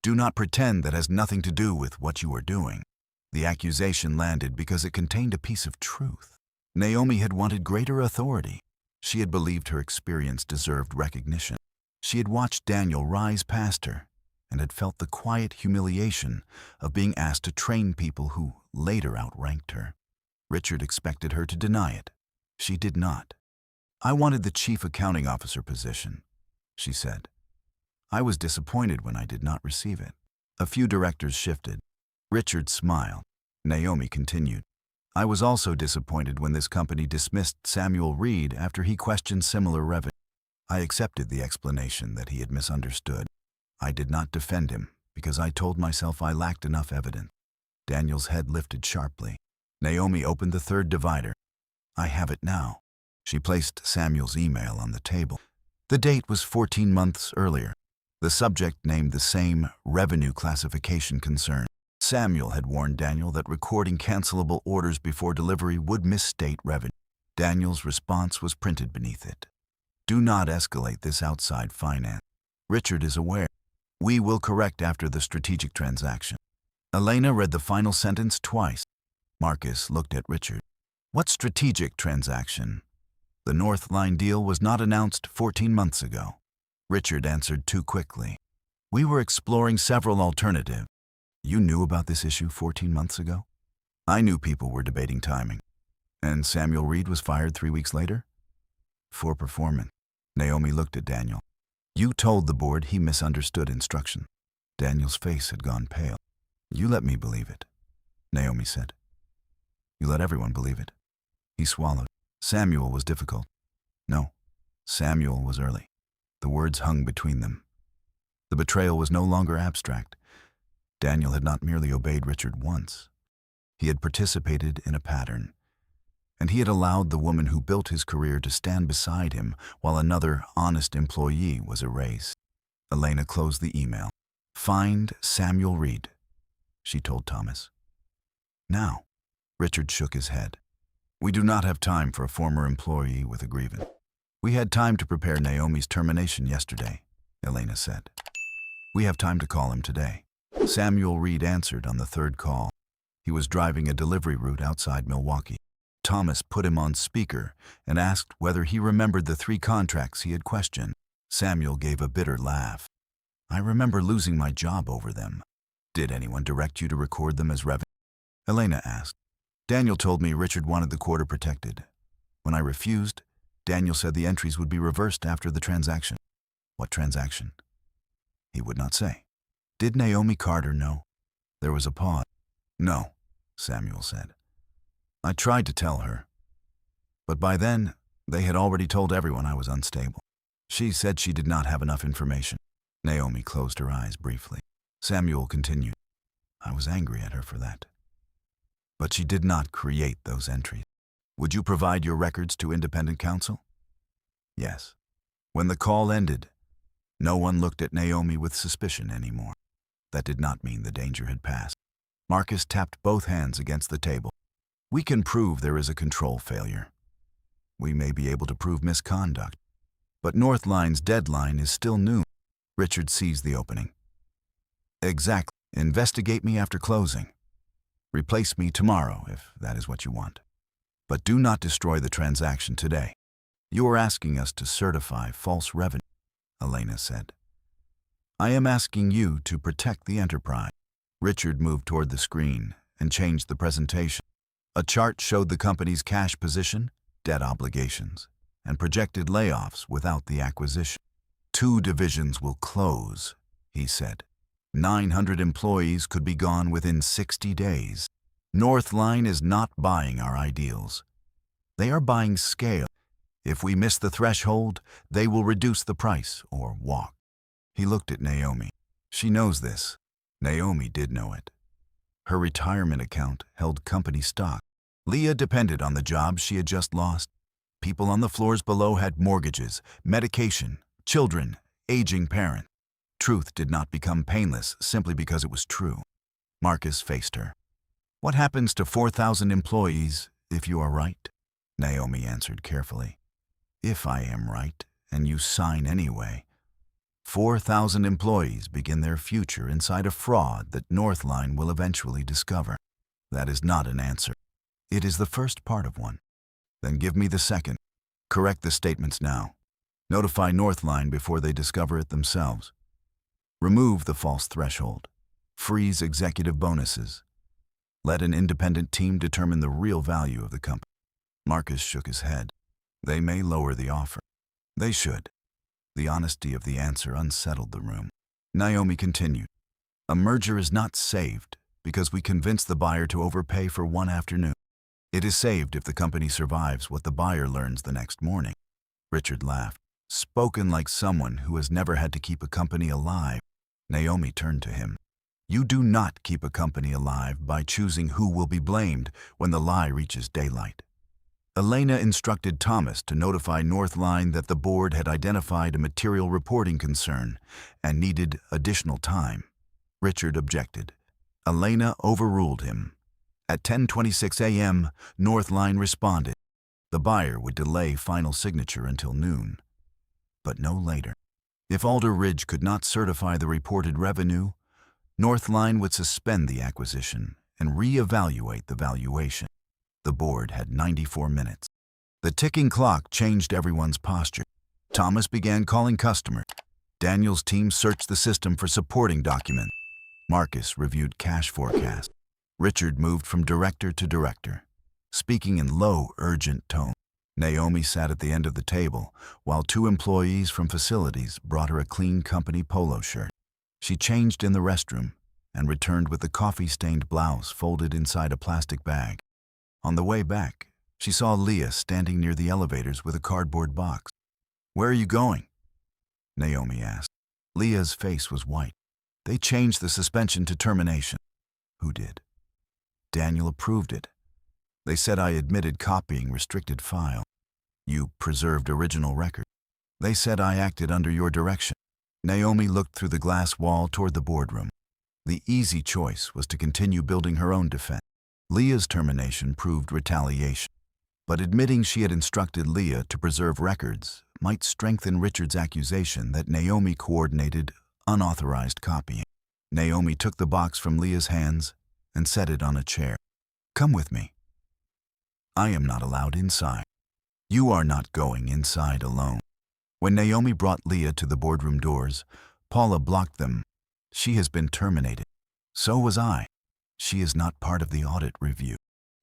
Do not pretend that has nothing to do with what you are doing. The accusation landed because it contained a piece of truth. Naomi had wanted greater authority. She had believed her experience deserved recognition. She had watched Daniel rise past her and had felt the quiet humiliation of being asked to train people who later outranked her. Richard expected her to deny it. She did not. I wanted the chief accounting officer position, she said. I was disappointed when I did not receive it. A few directors shifted. Richard smiled. Naomi continued. I was also disappointed when this company dismissed Samuel Reed after he questioned similar revenue. I accepted the explanation that he had misunderstood. I did not defend him because I told myself I lacked enough evidence. Daniel's head lifted sharply. Naomi opened the third divider. I have it now. She placed Samuel's email on the table. The date was 14 months earlier. The subject named the same revenue classification concern. Samuel had warned Daniel that recording cancelable orders before delivery would misstate revenue. Daniel's response was printed beneath it. Do not escalate this outside finance. Richard is aware. We will correct after the strategic transaction. Elena read the final sentence twice. Marcus looked at Richard. What strategic transaction? The North Line deal was not announced 14 months ago. Richard answered too quickly. We were exploring several alternatives. You knew about this issue 14 months ago? I knew people were debating timing. And Samuel Reed was fired 3 weeks later? For performance. Naomi looked at Daniel. You told the board he misunderstood instruction. Daniel's face had gone pale. You let me believe it, Naomi said. You let everyone believe it. He swallowed. Samuel was difficult. No, Samuel was early. The words hung between them. The betrayal was no longer abstract. Daniel had not merely obeyed Richard once. He had participated in a pattern, and he had allowed the woman who built his career to stand beside him while another honest employee was erased. Elena closed the email. Find Samuel Reed. she told Thomas. Now, Richard shook his head. We do not have time for a former employee with a grievance. We had time to prepare Naomi's termination yesterday, Elena said. We have time to call him today. Samuel Reed answered on the third call. He was driving a delivery route outside Milwaukee. Thomas put him on speaker and asked whether he remembered the 3 contracts he had questioned. Samuel gave a bitter laugh. I remember losing my job over them. Did anyone direct you to record them as revenue? Elena asked. Daniel told me Richard wanted the quarter protected. When I refused, Daniel said the entries would be reversed after the transaction. What transaction? He would not say. Did Naomi Carter know? There was a pause. No, Samuel said. I tried to tell her. But by then, they had already told everyone I was unstable. She said she did not have enough information. Naomi closed her eyes briefly. Samuel continued. I was angry at her for that. But she did not create those entries. Would you provide your records to independent counsel? Yes. When the call ended, no one looked at Naomi with suspicion anymore. That did not mean the danger had passed. Marcus tapped both hands against the table. We can prove there is a control failure. We may be able to prove misconduct. But Northline's deadline is still noon. Richard seized the opening. Exactly. Investigate me after closing. Replace me tomorrow, if that is what you want. But do not destroy the transaction today. You are asking us to certify false revenue, Elena said. I am asking you to protect the enterprise. Richard moved toward the screen and changed the presentation. A chart showed the company's cash position, debt obligations, and projected layoffs without the acquisition. 2 divisions will close, he said. 900 employees could be gone within 60 days. Northline is not buying our ideals. They are buying scale. If we miss the threshold, they will reduce the price or walk. He looked at Naomi. She knows this. Naomi did know it. Her retirement account held company stock. Leah depended on the job she had just lost. People on the floors below had mortgages, medication, children, aging parents. Truth did not become painless simply because it was true. Marcus faced her. What happens to 4,000 employees if you are right? Naomi answered carefully. If I am right, and you sign anyway. 4,000 employees begin their future inside a fraud that Northline will eventually discover. That is not an answer. It is the first part of one. Then give me the second. Correct the statements now. Notify Northline before they discover it themselves. Remove the false threshold. Freeze executive bonuses. Let an independent team determine the real value of the company. Marcus shook his head. They may lower the offer. They should. The honesty of the answer unsettled the room. Naomi continued. A merger is not saved because we convince the buyer to overpay for one afternoon. It is saved if the company survives what the buyer learns the next morning. Richard laughed. Spoken like someone who has never had to keep a company alive. Naomi turned to him. You do not keep a company alive by choosing who will be blamed when the lie reaches daylight. Elena instructed Thomas to notify Northline that the board had identified a material reporting concern and needed additional time. Richard objected. Elena overruled him. At 10:26 a.m., Northline responded. The buyer would delay final signature until noon, but no later. If Alder Ridge could not certify the reported revenue, Northline would suspend the acquisition and reevaluate the valuation. The board had 94 minutes. The ticking clock changed everyone's posture. Thomas began calling customers. Daniel's team searched the system for supporting documents. Marcus reviewed cash forecasts. Richard moved from director to director, speaking in low, urgent tone. Naomi sat at the end of the table, while 2 employees from facilities brought her a clean company polo shirt. She changed in the restroom and returned with the coffee-stained blouse folded inside a plastic bag. On the way back, she saw Leah standing near the elevators with a cardboard box. Where are you going? Naomi asked. Leah's face was white. They changed the suspension to termination. Who did? Daniel approved it. They said I admitted copying restricted file. You preserved original record. They said I acted under your direction. Naomi looked through the glass wall toward the boardroom. The easy choice was to continue building her own defense. Leah's termination proved retaliation, but admitting she had instructed Leah to preserve records might strengthen Richard's accusation that Naomi coordinated unauthorized copying. Naomi took the box from Leah's hands and set it on a chair. "Come with me. I am not allowed inside." "You are not going inside alone." When Naomi brought Leah to the boardroom doors, Paula blocked them. "She has been terminated." "So was I. She is not part of the audit review.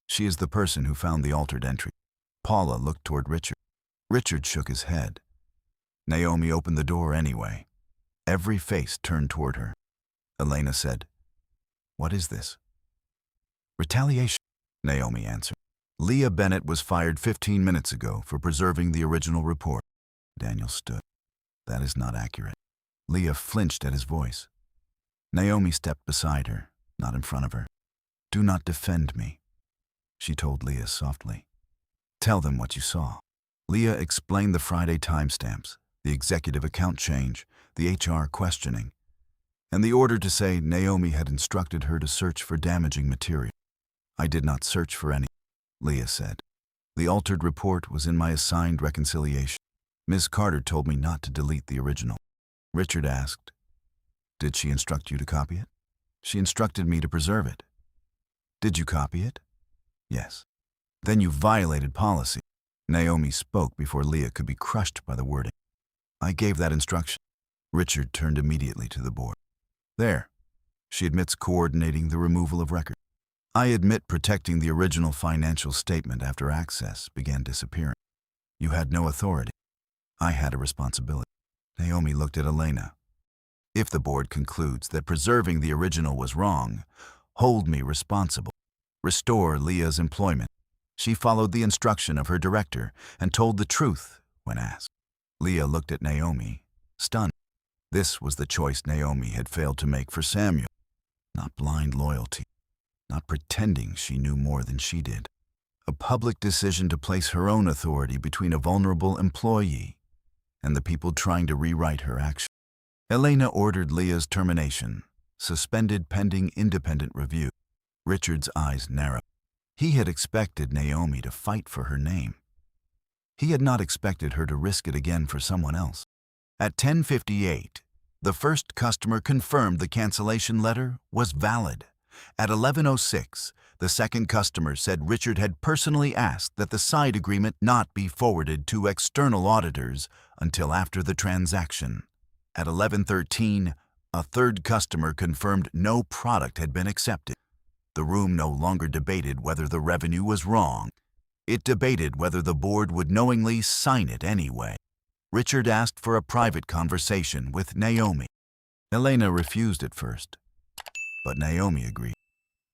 She is the person who found the altered entry." Paula looked toward Richard. Richard shook his head. Naomi opened the door anyway. Every face turned toward her. Elena said, "What is this?" "Retaliation," Naomi answered. "Leah Bennett was fired 15 minutes ago for preserving the original report." Daniel stood. "That is not accurate." Leah flinched at his voice. Naomi stepped beside her, not in front of her. "Do not defend me," she told Leah softly. "Tell them what you saw." Leah explained the Friday timestamps, the executive account change, the HR questioning, and the order to say Naomi had instructed her to search for damaging material. "I did not search for any," Leah said. "The altered report was in my assigned reconciliation. Ms. Carter told me not to delete the original." Richard asked, "Did she instruct you to copy it?" "She instructed me to preserve it." "Did you copy it?" "Yes." "Then you violated policy." Naomi spoke before Leah could be crushed by the wording. "I gave that instruction." Richard turned immediately to the board. "There. She admits coordinating the removal of records. I admit protecting the original financial statement after access began disappearing. You had no authority. I had a responsibility." Naomi looked at Elena. "If the board concludes that preserving the original was wrong, hold me responsible. Restore Leah's employment. She followed the instruction of her director and told the truth when asked." Leah looked at Naomi, stunned. This was the choice Naomi had failed to make for Samuel. Not blind loyalty, not pretending she knew more than she did. A public decision to place her own authority between a vulnerable employee and the people trying to rewrite her action. Elena ordered Leah's termination, suspended pending independent review. Richard's eyes narrowed. He had expected Naomi to fight for her name. He had not expected her to risk it again for someone else. At 10:58, the first customer confirmed the cancellation letter was valid. At 11:06, the second customer said Richard had personally asked that the side agreement not be forwarded to external auditors until after the transaction. At 11:13, a third customer confirmed no product had been accepted. The room no longer debated whether the revenue was wrong. It debated whether the board would knowingly sign it anyway. Richard asked for a private conversation with Naomi. Elena refused at first, but Naomi agreed.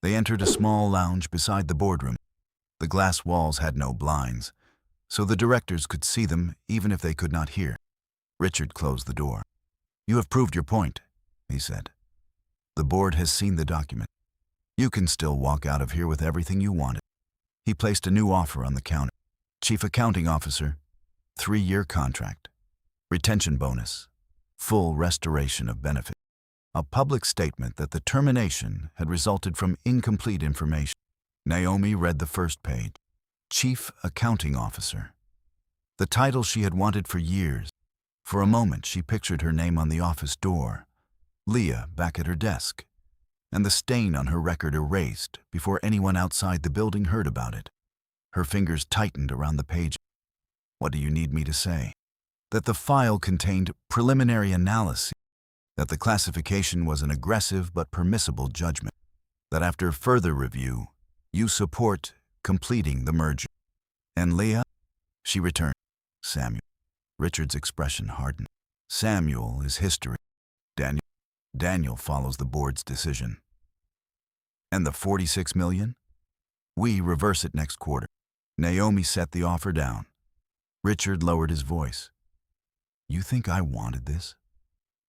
They entered a small lounge beside the boardroom. The glass walls had no blinds, so the directors could see them even if they could not hear. Richard closed the door. "You have proved your point," he said. "The board has seen the document. You can still walk out of here with everything you wanted." He placed a new offer on the counter. Chief Accounting Officer, 3-year contract, retention bonus, full restoration of benefit. A public statement that the termination had resulted from incomplete information. Naomi read the first page. Chief Accounting Officer. The title she had wanted for years. For a moment, she pictured her name on the office door, Leah back at her desk, and the stain on her record erased before anyone outside the building heard about it. Her fingers tightened around the page. "What do you need me to say?" "That the file contained preliminary analysis, that the classification was an aggressive but permissible judgment, that after further review, you support completing the merger." "And Leah?" She returned. "Samuel." Richard's expression hardened. "Samuel is history. Daniel follows the board's decision." "And the 46 million? We reverse it next quarter." Naomi set the offer down. Richard lowered his voice. "You think I wanted this?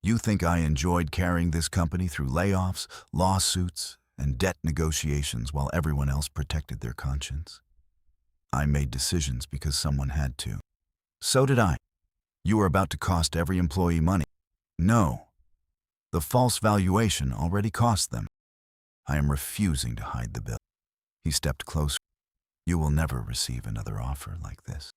You think I enjoyed carrying this company through layoffs, lawsuits, and debt negotiations while everyone else protected their conscience? I made decisions because someone had to. So did I. You are about to cost every employee money." "No." The false valuation already cost them. I am refusing to hide the bill. He stepped closer. You will never receive another offer like this.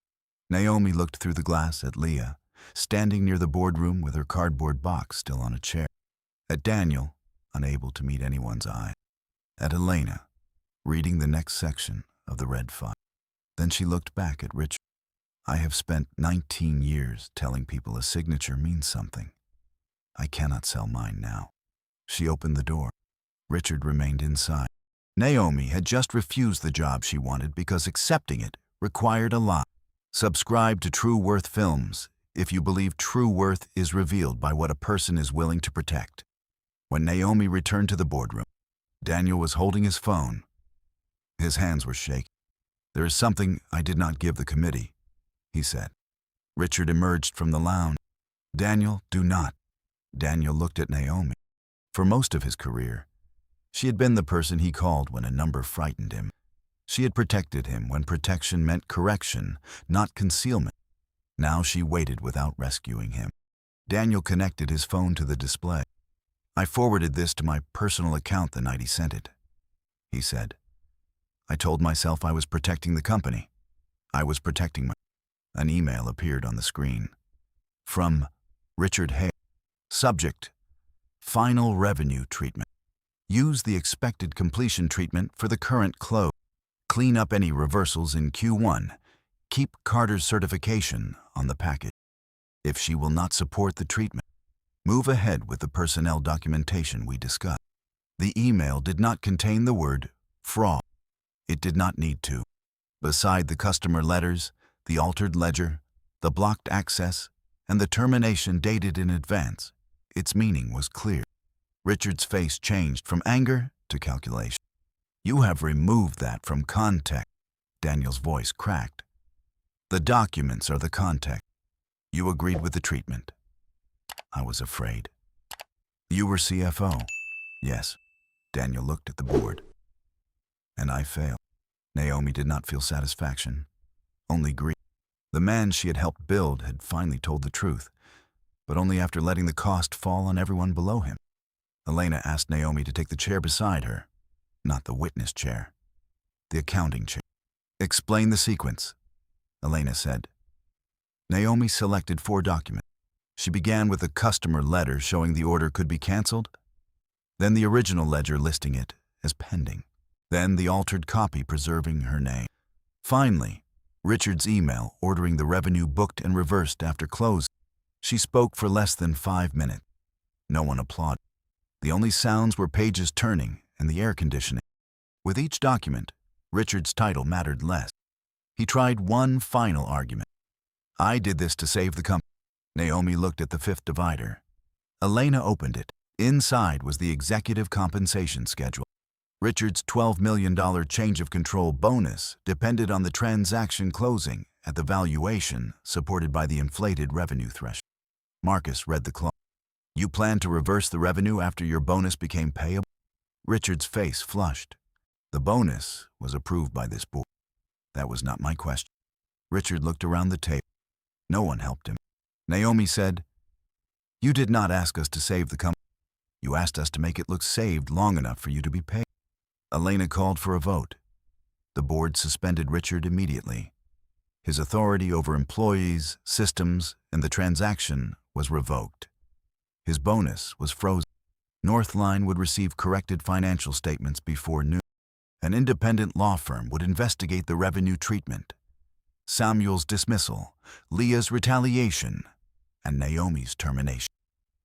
Naomi looked through the glass at Leah, standing near the boardroom with her cardboard box still on a chair. At Daniel, unable to meet anyone's eye. At Elena, reading the next section of the red file. Then she looked back at Richard. I have spent 19 years telling people a signature means something. I cannot sell mine now. She opened the door. Richard remained inside. Naomi had just refused the job she wanted because accepting it required a lie. Subscribe to True Worth Films if you believe true worth is revealed by what a person is willing to protect. When Naomi returned to the boardroom, Daniel was holding his phone. His hands were shaking. There is something I did not give the committee, he said. Richard emerged from the lounge. Daniel, do not. Daniel looked at Naomi. For most of his career, she had been the person he called when a number frightened him. She had protected him when protection meant correction, not concealment. Now she waited without rescuing him. Daniel connected his phone to the display. I forwarded this to my personal account the night he sent it, he said. I told myself I was protecting the company. I was protecting my... An email appeared on the screen. From Richard Hale. Subject: Final revenue treatment. Use the expected completion treatment for the current close. Clean up any reversals in Q1. Keep Carter's certification on the package. If she will not support the treatment, move ahead with the personnel documentation we discussed. The email did not contain the word fraud. It did not need to. Beside the customer letters, the altered ledger, the blocked access, and the termination dated in advance, its meaning was clear. Richard's face changed from anger to calculation. You have removed that from context. Daniel's voice cracked. The documents are the context. You agreed with the treatment. I was afraid. You were CFO. Yes. Daniel looked at the board. And I failed. Naomi did not feel satisfaction, only grief. The man she had helped build had finally told the truth, but only after letting the cost fall on everyone below him. Elena asked Naomi to take the chair beside her, not the witness chair, the accounting chair. Explain the sequence, Elena said. Naomi selected 4 documents. She began with a customer letter showing the order could be canceled, then the original ledger listing it as pending, then the altered copy preserving her name. Finally, Richard's email ordering the revenue booked and reversed after close. She spoke for less than 5 minutes. No one applauded. The only sounds were pages turning and the air conditioning. With each document, Richard's title mattered less. He tried one final argument. I did this to save the company. Naomi looked at the 5th divider. Elena opened it. Inside was the executive compensation schedule. Richard's $12 million change of control bonus depended on the transaction closing at the valuation supported by the inflated revenue threshold. Marcus read the clause. You plan to reverse the revenue after your bonus became payable? Richard's face flushed. The bonus was approved by this board. That was not my question. Richard looked around the table. No one helped him. Naomi said, You did not ask us to save the company. You asked us to make it look saved long enough for you to be paid. Elena called for a vote. The board suspended Richard immediately. His authority over employees, systems, and the transaction was revoked. His bonus was frozen. Northline would receive corrected financial statements before noon. An independent law firm would investigate the revenue treatment, Samuel's dismissal, Leah's retaliation, and Naomi's termination.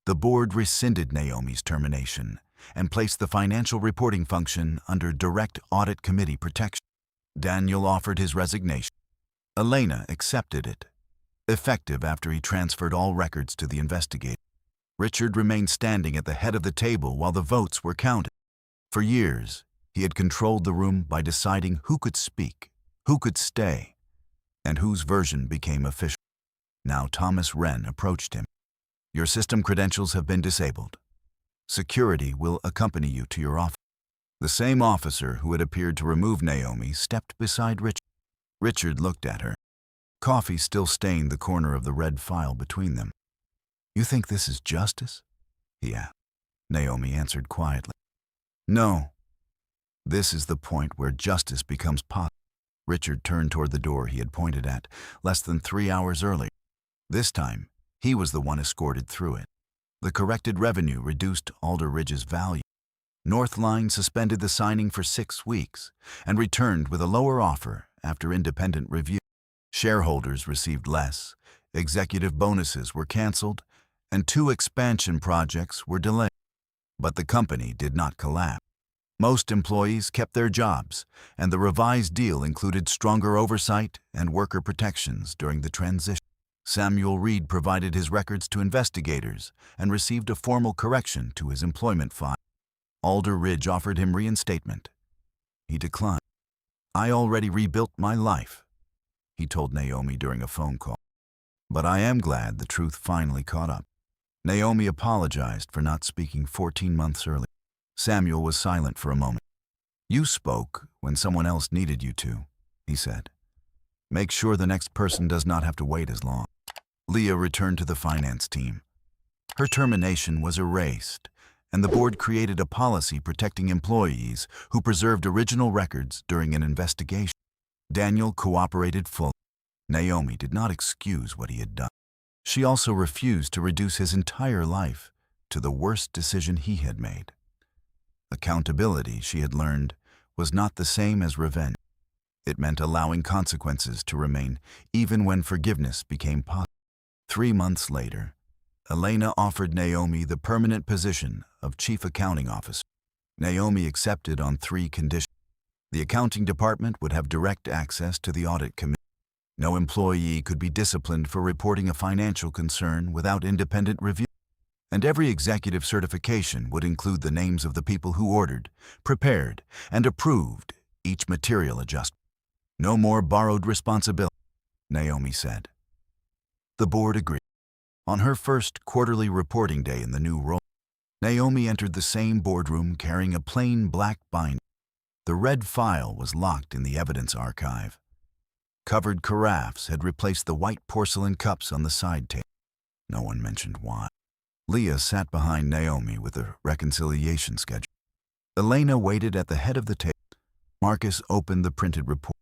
The board rescinded Naomi's termination and placed the financial reporting function under Direct Audit Committee protection. Daniel offered his resignation. Elena accepted it, effective after he transferred all records to the investigator. Richard remained standing at the head of the table while the votes were counted. For years, he had controlled the room by deciding who could speak, who could stay, and whose version became official. Now Thomas Wren approached him. Your system credentials have been disabled. Security will accompany you to your office. The same officer who had appeared to remove Naomi stepped beside Richard. Richard looked at her. Coffee still stained the corner of the red file between them. You think this is justice? He asked. Naomi answered quietly. No. This is the point where justice becomes possible. Richard turned toward the door he had pointed at less than 3 hours earlier. This time, he was the one escorted through it. The corrected revenue reduced Alder Ridge's value. Northline suspended the signing for 6 weeks and returned with a lower offer after independent review. Shareholders received less, executive bonuses were canceled, and 2 expansion projects were delayed. But the company did not collapse. Most employees kept their jobs, and the revised deal included stronger oversight and worker protections during the transition. Samuel Reed provided his records to investigators and received a formal correction to his employment file. Alder Ridge offered him reinstatement. He declined. I already rebuilt my life, he told Naomi during a phone call. But I am glad the truth finally caught up. Naomi apologized for not speaking 14 months earlier. Samuel was silent for a moment. You spoke when someone else needed you to, he said. Make sure the next person does not have to wait as long. Leah returned to the finance team. Her termination was erased, and the board created a policy protecting employees who preserved original records during an investigation. Daniel cooperated fully. Naomi did not excuse what he had done. She also refused to reduce his entire life to the worst decision he had made. Accountability, she had learned, was not the same as revenge. It meant allowing consequences to remain even when forgiveness became possible. 3 months later, Elena offered Naomi the permanent position of Chief Accounting Officer. Naomi accepted on 3 conditions. The accounting department would have direct access to the audit committee. No employee could be disciplined for reporting a financial concern without independent review. And every executive certification would include the names of the people who ordered, prepared, and approved each material adjustment. No more borrowed responsibility, Naomi said. The board agreed. On her first quarterly reporting day in the new role, Naomi entered the same boardroom carrying a plain black binder. The red file was locked in the evidence archive. Covered carafes had replaced the white porcelain cups on the side table. No one mentioned why. Leah sat behind Naomi with a reconciliation schedule. Elena waited at the head of the table. Marcus opened the printed report.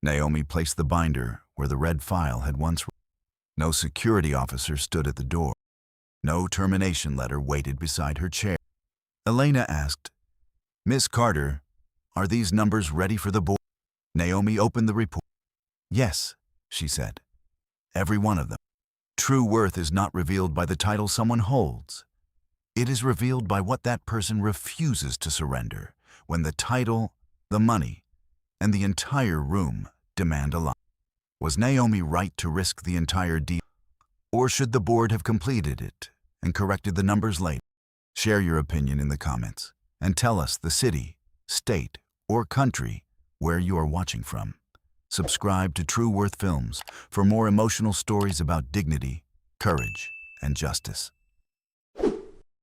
Naomi placed the binder where the red file had once been. No security officer stood at the door. No termination letter waited beside her chair. Elena asked, Miss Carter, are these numbers ready for the board? Naomi opened the report. Yes, she said. Every one of them. True worth is not revealed by the title someone holds. It is revealed by what that person refuses to surrender when the title, the money, and the entire room demand a lot. Was Naomi right to risk the entire deal? Or should the board have completed it and corrected the numbers later? Share your opinion in the comments and tell us the city, state, or country where you are watching from. Subscribe to True Worth Films for more emotional stories about dignity, courage, and justice.